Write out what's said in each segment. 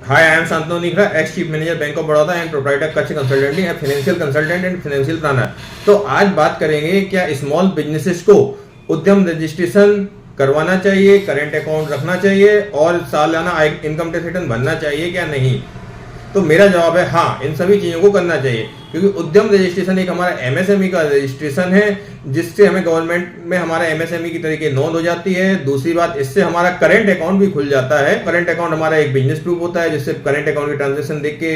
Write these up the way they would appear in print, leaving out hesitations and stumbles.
Hi, I am Shantanu Nikra, ex-Chief Manager Bank of Baroda and proprietor Kutch Consultancy, a financial consultant and financial planner। तो आज बात करेंगे क्या small businesses को उद्यम registration करवाना चाहिए, करंट अकाउंट रखना चाहिए और सालाना इनकम टैक्स रिटर्न भरना चाहिए क्या नहीं। तो मेरा जवाब है हाँ, इन सभी चीज़ों को करना चाहिए, क्योंकि उद्यम रजिस्ट्रेशन एक हमारा एमएसएमई का रजिस्ट्रेशन है, जिससे हमें गवर्नमेंट में हमारा एमएसएमई की तरीके नोंद हो जाती है। दूसरी बात, इससे हमारा करंट अकाउंट भी खुल जाता है। करंट अकाउंट हमारा एक बिजनेस प्रूफ होता है, जिससे करंट अकाउंट की ट्रांजेक्शन देख के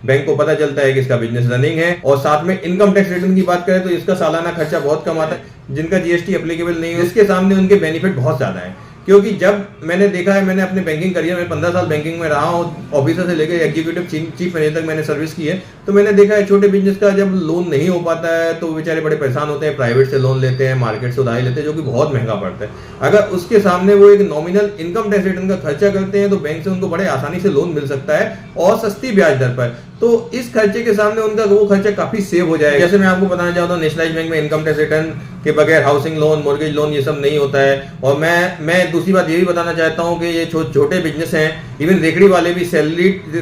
बैंक को पता चलता है कि इसका बिजनेस रनिंग है। और साथ में इनकम टैक्स रिटर्न की बात करें तो इसका सालाना खर्चा बहुत कम आता है। जिनका जीएसटी एप्लीकेबल नहीं है, इसके सामने उनके बेनिफिट बहुत ज्यादा है। क्योंकि जब मैंने देखा है, मैंने अपने बैंकिंग करियर में 15 साल बैंकिंग में रहा हूँ, ऑफिसर से लेकर एग्जीक्यूटिव चीफ मैनेजर तक मैंने सर्विस की है। तो मैंने देखा है छोटे बिजनेस का जब लोन नहीं हो पाता है तो बेचारे बड़े परेशान होते हैं, प्राइवेट से लोन लेते हैं, मार्केट से उधारी लेते हैं, जो कि बहुत महंगा पड़ता है। अगर उसके सामने वो एक नॉमिनल इनकम टैक्स रिटर्न का खर्चा करते हैं तो बैंक से उनको बड़े आसानी से लोन मिल सकता है और सस्ती ब्याज दर पर। तो इस खर्चे के सामने उनका वो खर्चा काफी सेव हो जाएगा। जैसे मैं आपको बताना चाहता हूँ, नेशनलाइज्ड बैंक में इनकम टैक्स रिटर्न के बगैर हाउसिंग लोन, मॉर्गेज लोन ये सब नहीं होता है। और मैं दूसरी बात ये भी बताना चाहता हूँ कि ये छोटे बिजनेस हैं, इवन रेकड़ी वाले भी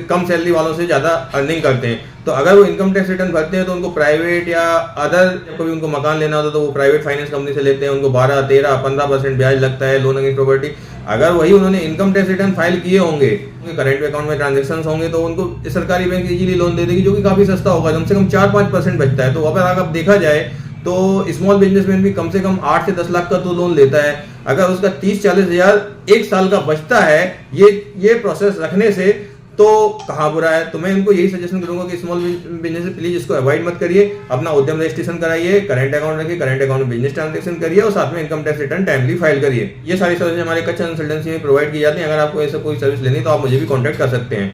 कम सैलरी वालों से ज्यादा अर्निंग करते हैं। तो अगर वो इनकम टैक्स रिटर्न भरते हैं तो उनको प्राइवेट या अदर कभी उनको मकान लेना होता है तो वो प्राइवेट फाइनेंस कंपनी से लेते हैं, उनको 12, 13, 15% ब्याज लगता है लोन अगेंस्ट प्रॉपर्टी। अगर वही उन्होंने इनकम टैक्स रिटर्न फाइल किए होंगे, करंट अकाउंट में ट्रांजेक्शन होंगे, तो उनको सरकारी बैंक इजीली लोन दे देगी, जो कि काफी सस्ता होगा, कम से कम 4-5% बचता है। तो अगर देखा जाए तो स्मॉल बिजनेसमैन भी कम से कम 8 से 10 लाख का तो लोन लेता है। अगर उसका 30-40 हजार एक साल का बचता है ये प्रोसेस रखने से, तो कहाँ बुरा है। तो मैं इनको यही सजेशन करूंगा कि स्मॉल बिजनेस प्लीज इसको अवॉइड मत करिए, अपना उद्यम रजिस्ट्रेशन कराइए, करंट अकाउंट रखिए, करंट अकाउंट में बिजनेस ट्रांजेक्शन करिए और साथ में income tax return timely file करिए। ये सारी सर्विस हमारे कच्छ कंसल्टेंसी में प्रोवाइड की जाती है। अगर आपको ऐसा कोई सर्विस लेनी तो आप मुझे भी कॉन्टैक्ट कर सकते हैं।